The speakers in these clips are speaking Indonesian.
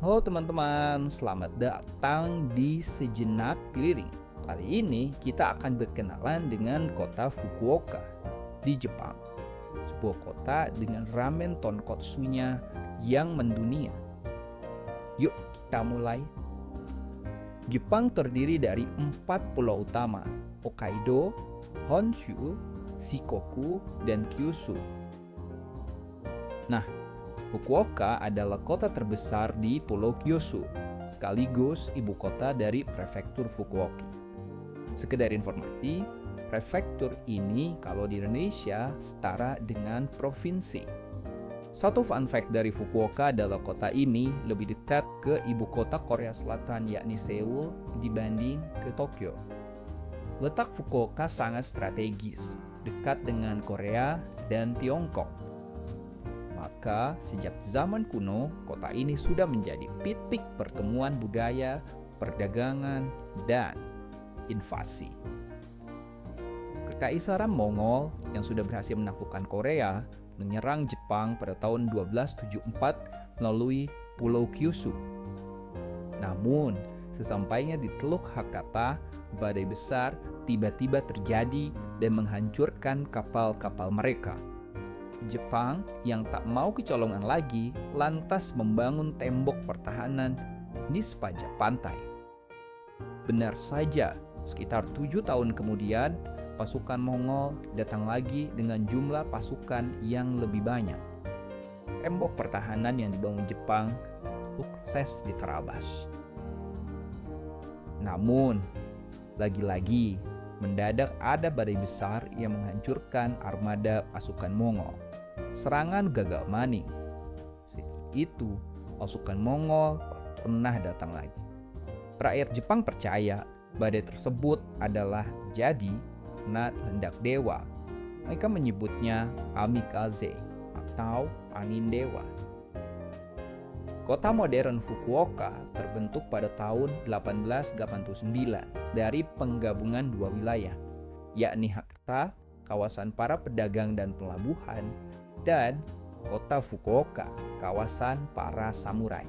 Halo teman-teman, selamat datang di Sejenak Keliling. Kali ini kita akan berkenalan dengan kota Fukuoka di Jepang. Sebuah kota dengan ramen tonkotsunya yang mendunia. Yuk kita mulai. Jepang terdiri dari 4 pulau utama, Hokkaido, Honshu, Shikoku, dan Kyushu. Nah, Fukuoka adalah kota terbesar di Pulau Kyushu, sekaligus ibu kota dari prefektur Fukuoka. Sekedar informasi, prefektur ini kalau di Indonesia setara dengan provinsi. Satu fun fact dari Fukuoka adalah kota ini lebih dekat ke ibu kota Korea Selatan yakni Seoul dibanding ke Tokyo. Letak Fukuoka sangat strategis, dekat dengan Korea dan Tiongkok. Maka sejak zaman kuno, kota ini sudah menjadi titik pertemuan budaya, perdagangan, dan invasi. Kekaisaran Mongol yang sudah berhasil menaklukkan Korea menyerang Jepang pada tahun 1274 melalui Pulau Kyushu. Namun, sesampainya di Teluk Hakata, badai besar tiba-tiba terjadi dan menghancurkan kapal-kapal mereka. Jepang yang tak mau kecolongan lagi lantas membangun tembok pertahanan di sepanjang pantai. Benar saja, sekitar 7 tahun kemudian pasukan Mongol datang lagi dengan jumlah pasukan yang lebih banyak. Tembok pertahanan yang dibangun Jepang sukses diterabas. Namun, lagi-lagi mendadak ada badai besar yang menghancurkan armada pasukan Mongol. Serangan gagal maning. Setelah itu, pasukan Mongol pernah datang lagi. Rakyat Jepang percaya badai tersebut adalah jadi karena kehendak dewa. Mereka menyebutnya Amikaze atau angin dewa. Kota modern Fukuoka terbentuk pada tahun 1889 dari penggabungan dua wilayah, yakni Hakata, kawasan para pedagang dan pelabuhan, dan kota Fukuoka, kawasan para samurai.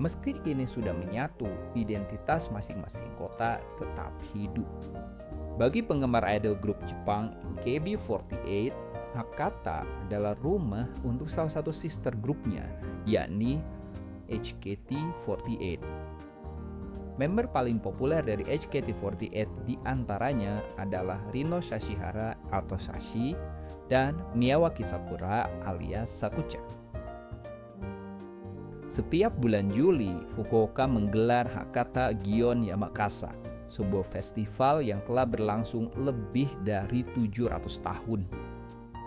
Meski kini sudah menyatu, identitas masing-masing kota tetap hidup. Bagi penggemar idol grup Jepang AKB48, Hakata adalah rumah untuk salah satu sister grupnya, yakni HKT48. Member paling populer dari HKT48 diantaranya adalah Rino Sashihara atau Sashi dan Miyawaki Sakura alias Sakucha. Setiap bulan Juli, Fukuoka menggelar Hakata Gion Yamakasa, sebuah festival yang telah berlangsung lebih dari 700 tahun.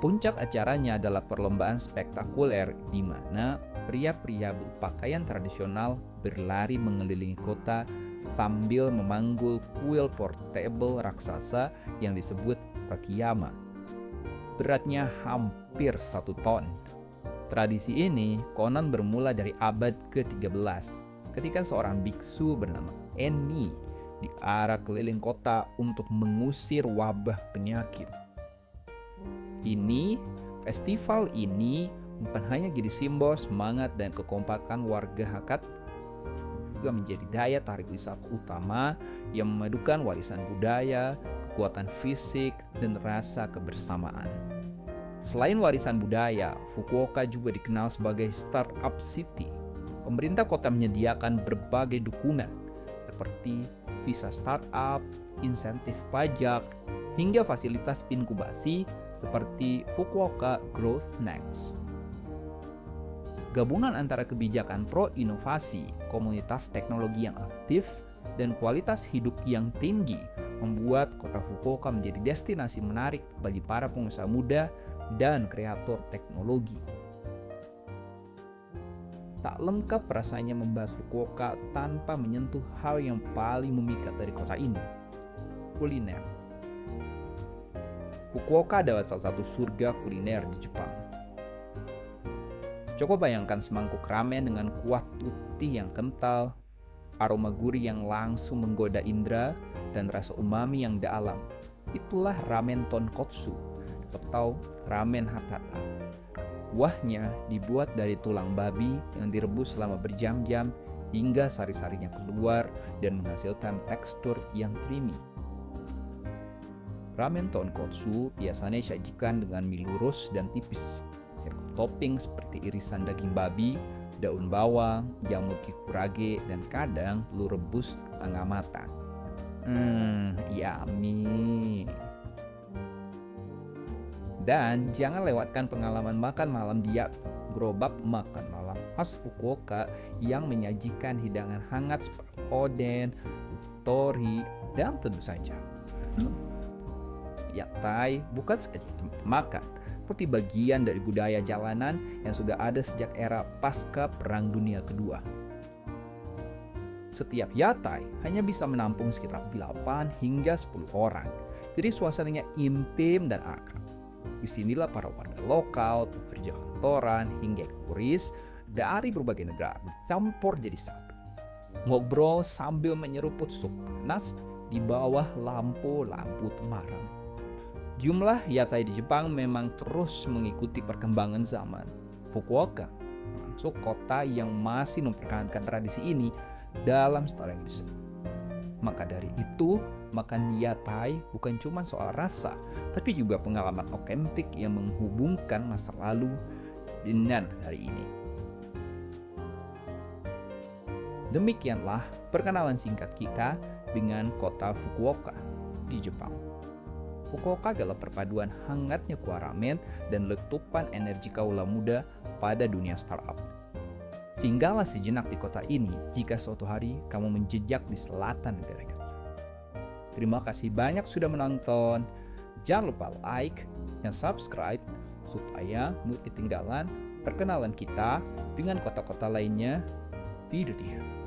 Puncak acaranya adalah perlombaan spektakuler di mana pria-pria berpakaian tradisional berlari mengelilingi kota sambil memanggul kuil portable raksasa yang disebut Takiyama. Beratnya hampir 1 ton. Tradisi ini konon bermula dari abad ke-13 ketika seorang biksu bernama Enni diarak keliling kota untuk mengusir wabah penyakit. Festival ini bukan hanya jadi simbol semangat dan kekompakan warga Hakata, juga menjadi daya tarik wisata utama yang memadukan warisan budaya, kekuatan fisik, dan rasa kebersamaan. Selain warisan budaya, Fukuoka juga dikenal sebagai startup city. Pemerintah kota menyediakan berbagai dukungan seperti visa startup, insentif pajak, hingga fasilitas inkubasi seperti Fukuoka Growth Next. Gabungan antara kebijakan pro-inovasi, komunitas teknologi yang aktif, dan kualitas hidup yang tinggi membuat kota Fukuoka menjadi destinasi menarik bagi para pengusaha muda dan kreator teknologi. Tak lengkap rasanya membahas Fukuoka tanpa menyentuh hal yang paling memikat dari kota ini, kuliner. Fukuoka adalah salah satu surga kuliner di Jepang. Coba bayangkan semangkuk ramen dengan kuah tuti yang kental, aroma gurih yang langsung menggoda indera, dan rasa umami yang dalam. Itulah ramen tonkotsu atau ramen Hakata. Kuahnya dibuat dari tulang babi yang direbus selama berjam-jam hingga sari-sarinya keluar dan menghasilkan tekstur yang creamy. Ramen tonkotsu biasanya disajikan dengan mie lurus dan tipis, serta topping seperti irisan daging babi, daun bawang, jamur kikurage, dan kadang telur rebus setengah matang. Yummy. Dan jangan lewatkan pengalaman makan malam di gerobak makan malam khas Fukuoka yang menyajikan hidangan hangat seperti oden, tori, dan tentu saja yatai bukan saja tempat makan, seperti bagian dari budaya jalanan yang sudah ada sejak era pasca Perang Dunia Kedua. Setiap yatai hanya bisa menampung sekitar 8 hingga 10 orang, jadi suasananya intim dan akrab. Disinilah para warga lokal, pekerja kantoran, hingga turis dari berbagai negara bercampur jadi satu. Ngobrol sambil menyeruput sup panas di bawah lampu-lampu temaram. Jumlah yatai di Jepang memang terus mengikuti perkembangan zaman. Fukuoka termasuk kota yang masih mempertahankan tradisi ini dalam setahun yang disebut. Maka dari itu, makan yatai bukan cuma soal rasa, tapi juga pengalaman otentik yang menghubungkan masa lalu dengan hari ini. Demikianlah perkenalan singkat kita dengan kota Fukuoka di Jepang. Fukuoka adalah perpaduan hangatnya kuah ramen dan letupan energi kaula muda pada dunia startup. Singgahlah sejenak di kota ini jika suatu hari kamu menjejak di selatan negara kita. Terima kasih banyak sudah menonton. Jangan lupa like dan subscribe supaya tidak ketinggalan perkenalan kita dengan kota-kota lainnya di dunia.